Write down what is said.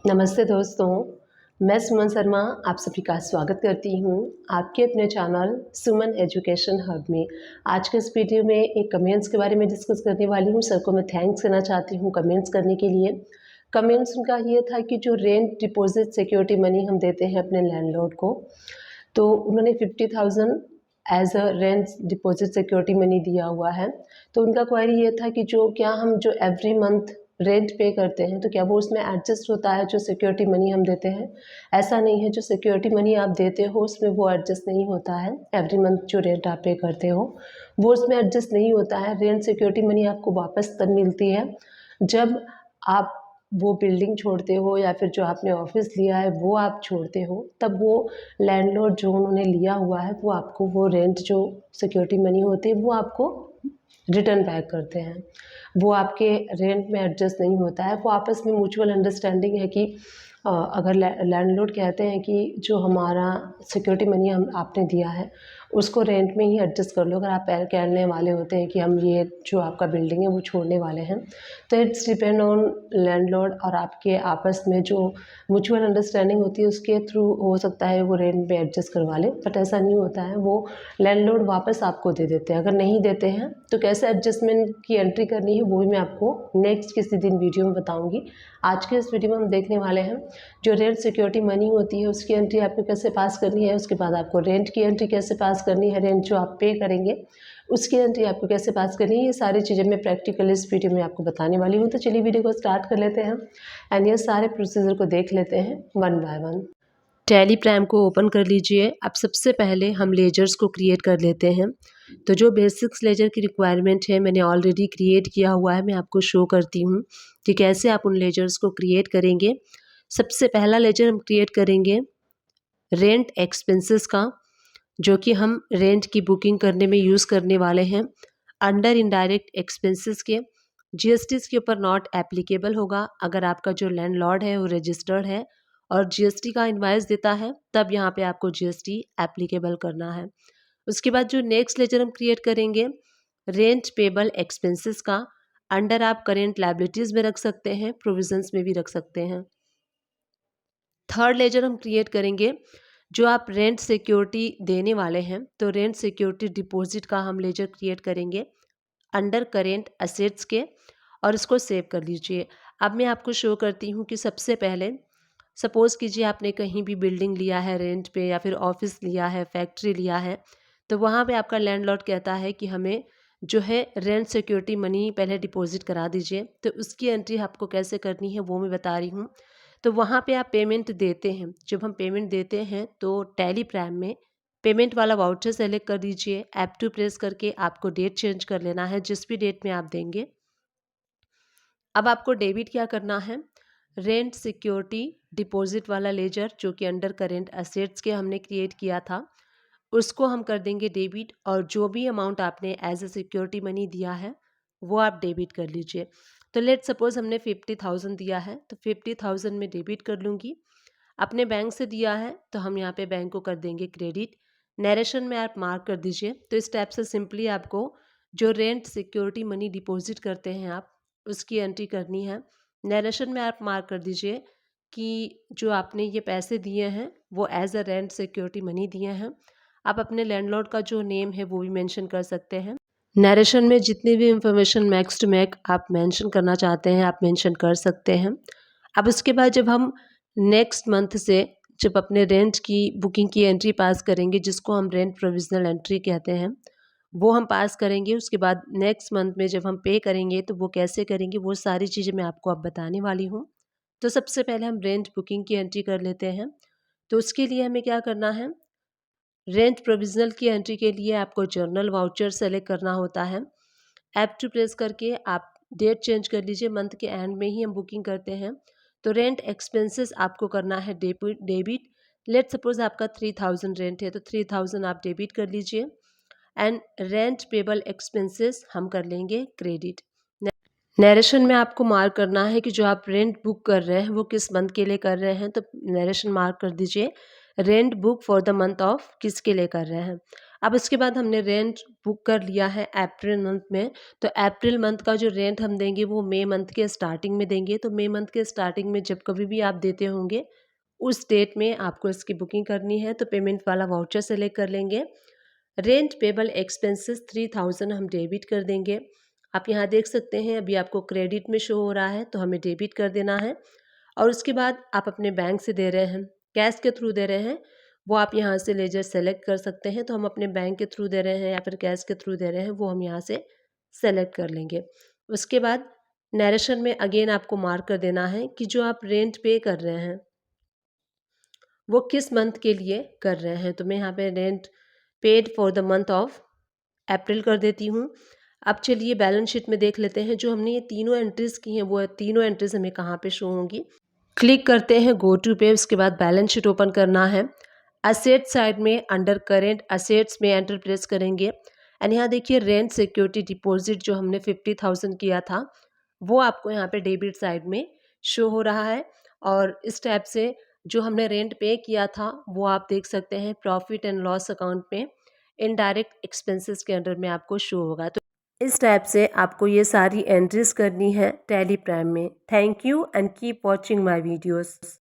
नमस्ते दोस्तों, मैं सुमन शर्मा आप सभी का स्वागत करती हूँ आपके अपने चैनल सुमन एजुकेशन हब में। आज के इस वीडियो में एक कमेंट्स के बारे में डिस्कस करने वाली हूँ। सर को मैं थैंक्स करना चाहती हूँ कमेंट्स करने के लिए। कमेंट्स उनका ये था कि जो रेंट डिपॉजिट सिक्योरिटी मनी हम देते हैं अपने लैंडलॉर्ड को, तो उन्होंने 50,000 as a rent deposit security money दिया हुआ है। तो उनका क्वेरी ये था कि क्या हम जो एवरी मंथ रेंट पे करते हैं तो क्या वो उसमें एडजस्ट होता है जो सिक्योरिटी मनी हम देते हैं। ऐसा नहीं है, जो सिक्योरिटी मनी आप देते हो उसमें वो एडजस्ट नहीं होता है। एवरी मंथ जो रेंट आप पे करते हो वो उसमें एडजस्ट नहीं होता है। रेंट सिक्योरिटी मनी आपको वापस तब मिलती है जब आप वो बिल्डिंग छोड़ते हो या फिर जो आपने ऑफिस लिया है वो आप छोड़ते हो, तब वो लैंडलॉर्ड जो उन्होंने लिया हुआ है वो आपको वो रेंट जो सिक्योरिटी मनी होती है वो आपको रिटर्न बैक करते हैं। वो आपके रेंट में एडजस्ट नहीं होता है। वो आपस में म्यूचुअल अंडरस्टैंडिंग है कि अगर लैंडलॉर्ड कहते हैं कि जो हमारा सिक्योरिटी मनी हम आपने दिया है उसको रेंट में ही एडजस्ट कर लो। अगर आप कहने वाले होते हैं कि हम ये जो आपका बिल्डिंग है वो छोड़ने वाले हैं, तो इट्स डिपेंड ऑन लैंडलॉर्ड और आपके आपस में जो म्यूचुअल अंडरस्टैंडिंग होती है उसके थ्रू हो सकता है वो रेंट में एडजस्ट करवा ले। बट ऐसा नहीं होता है, वो लैंडलॉर्ड वापस आपको दे देते हैं। अगर नहीं देते हैं तो कैसे एडजस्टमेंट की एंट्री करनी है वो भी मैं आपको नेक्स्ट किसी दिन वीडियो में बताऊंगी। आज के इस वीडियो में हम देखने वाले हैं जो रेंट सिक्योरिटी मनी होती है उसकी एंट्री आपको कैसे पास करनी है, उसके बाद आपको रेंट की एंट्री कैसे पास करनी है, रेंट जो आप पे करेंगे उसकी एंट्री आपको कैसे पास करनी है। ये सारी चीज़ें मैं प्रैक्टिकल इस वीडियो में आपको बताने वाली हूँ। तो चलिए वीडियो को स्टार्ट कर लेते हैं एंड ये सारे प्रोसीजर को देख लेते हैं one by one. Tally prime को ओपन कर लीजिए। अब सबसे पहले हम लेजर्स को क्रिएट कर लेते हैं। तो जो बेसिक्स लेजर की रिक्वायरमेंट है मैंने ऑलरेडी क्रिएट किया हुआ है, मैं आपको शो करती हूँ कि कैसे आप उन लेजर्स को क्रिएट करेंगे। सबसे पहला लेजर हम क्रिएट करेंगे रेंट एक्सपेंसेस का, जो कि हम रेंट की बुकिंग करने में यूज़ करने वाले हैं। अंडर इनडायरेक्ट एक्सपेंसेस के जीएसटी के ऊपर नॉट एप्लीकेबल होगा अगर आपका जो लैंडलॉर्ड है वो रजिस्टर्ड है और जीएसटी का इनवाइस देता है, तब यहाँ पे आपको जीएसटी एप्लीकेबल करना है। उसके बाद जो नेक्स्ट लेजर हम क्रिएट करेंगे रेंट पेबल एक्सपेंसेस का, अंडर आप करेंट लायबिलिटीज़ में रख सकते हैं, प्रोविजंस में भी रख सकते हैं। थर्ड लेजर हम क्रिएट करेंगे जो आप रेंट सिक्योरिटी देने वाले हैं, तो रेंट सिक्योरिटी डिपॉजिट का हम लेजर क्रिएट करेंगे अंडर करेंट असेट्स के और इसको सेव कर लीजिए। अब मैं आपको शो करती हूँ कि सबसे पहले सपोज़ कीजिए आपने कहीं भी बिल्डिंग लिया है रेंट पे या फिर ऑफिस लिया है, फैक्ट्री लिया है, तो वहाँ पे आपका लैंडलॉर्ड कहता है कि हमें जो है रेंट सिक्योरिटी मनी पहले डिपॉजिट करा दीजिए। तो उसकी एंट्री आपको कैसे करनी है वो मैं बता रही हूँ। तो वहाँ पे आप पेमेंट देते हैं, जब हम पेमेंट देते हैं तो टैली प्राइम में पेमेंट वाला वाउचर सेलेक्ट कर दीजिए। ऐप टू प्रेस करके आपको डेट चेंज कर लेना है जिस भी डेट में आप देंगे। अब आपको डेबिट क्या करना है, रेंट सिक्योरिटी डिपॉजिट वाला लेजर जो कि अंडर करेंट असेट्स के हमने क्रिएट किया था उसको हम कर देंगे डेबिट, और जो भी अमाउंट आपने एज ए सिक्योरिटी मनी दिया है वो आप डेबिट कर लीजिए। तो लेट सपोज हमने 50,000 दिया है तो 50,000 में डेबिट कर लूँगी। अपने बैंक से दिया है तो हम यहाँ पे बैंक को कर देंगे क्रेडिट। नरेशन में आप मार्क कर दीजिए। तो इस टाइप से सिंपली आपको जो रेंट सिक्योरिटी मनी डिपॉजिट करते हैं आप उसकी एंट्री करनी है। नरेशन में आप मार्क कर दीजिए कि जो आपने ये पैसे दिए हैं वो as a rent security money दिए हैं। आप अपने लैंडलॉर्ड का जो नेम है वो भी मेंशन कर सकते हैं। नरेशन में जितनी भी इंफॉर्मेशन मैक्स टू मैक आप मेंशन करना चाहते हैं आप मेंशन कर सकते हैं। अब उसके बाद जब हम नेक्स्ट मंथ से जब अपने रेंट की बुकिंग की एंट्री पास करेंगे, जिसको हम रेंट प्रोविजनल एंट्री कहते हैं, वो हम पास करेंगे। उसके बाद नेक्स्ट मंथ में जब हम पे करेंगे तो वो कैसे करेंगे वो सारी चीज़ें मैं आपको अब बताने वाली हूँ। तो सबसे पहले हम रेंट बुकिंग की एंट्री कर लेते हैं। तो उसके लिए हमें क्या करना है, रेंट प्रोविजनल की एंट्री के लिए आपको जर्नल वाउचर सेलेक्ट करना होता है। ऐप टू प्रेस करके आप डेट चेंज कर लीजिए, मंथ के एंड में ही हम बुकिंग करते हैं। तो रेंट एक्सपेंसेस आपको करना है डेबिट। लेट सपोज आपका 3,000 रेंट है तो 3,000 आप डेबिट कर लीजिए एंड रेंट पेबल एक्सपेंसेस हम कर लेंगे क्रेडिट। नरेशन में आपको मार्क करना है कि जो आप रेंट बुक कर रहे हैं वो किस मंथ के लिए कर रहे हैं, तो नरेशन मार्क कर दीजिए rent book for the month of किसके लिए कर रहे हैं। अब उसके बाद हमने रेंट बुक कर लिया है अप्रैल मंथ में, तो अप्रैल मंथ का जो रेंट हम देंगे वो मई मंथ के स्टार्टिंग में देंगे। तो मई मंथ के स्टार्टिंग में जब कभी भी आप देते होंगे उस डेट में आपको इसकी बुकिंग करनी है, तो पेमेंट वाला वाउचर सेलेक्ट कर लेंगे। रेंट पेबल एक्सपेंसेस 3000 हम डेबिट कर देंगे। आप यहाँ देख सकते हैं अभी आपको क्रेडिट में शो हो रहा है, तो हमें डेबिट कर देना है। और उसके बाद आप अपने बैंक से दे रहे हैं, कैश के थ्रू दे रहे हैं, वो आप यहाँ से लेजर सेलेक्ट कर सकते हैं। तो हम अपने बैंक के थ्रू दे रहे हैं या फिर कैश के थ्रू दे रहे हैं, वो हम यहाँ से सेलेक्ट कर लेंगे। उसके बाद नरेशन में अगेन आपको मार्क कर देना है कि जो आप रेंट पे कर रहे हैं वो किस मंथ के लिए कर रहे हैं। तो मैं यहाँ पे rent paid for the month of April कर देती हूँ। अब चलिए बैलेंस शीट में देख लेते हैं जो हमने ये तीनों एंट्रीज की हैं वो तीनों एंट्रीज हमें कहाँ पे शो होंगी। क्लिक करते हैं गो टू पे, उसके बाद बैलेंस शीट ओपन करना है। असेट साइड में अंडर करेंट असेट्स में एंटर प्रेस करेंगे एंड यहाँ देखिए रेंट सिक्योरिटी डिपॉजिट जो हमने 50,000 किया था वो आपको यहाँ पे डेबिट साइड में शो हो रहा है। और इस टाइप से जो हमने रेंट पे किया था वो आप देख सकते हैं प्रॉफिट एंड लॉस अकाउंट में इनडायरेक्ट एक्सपेंसेस के अंडर में आपको शो होगा। तो इस टाइप से आपको ये सारी एंट्रीज करनी है टैली प्राइम में। Thank you and keep watching my videos.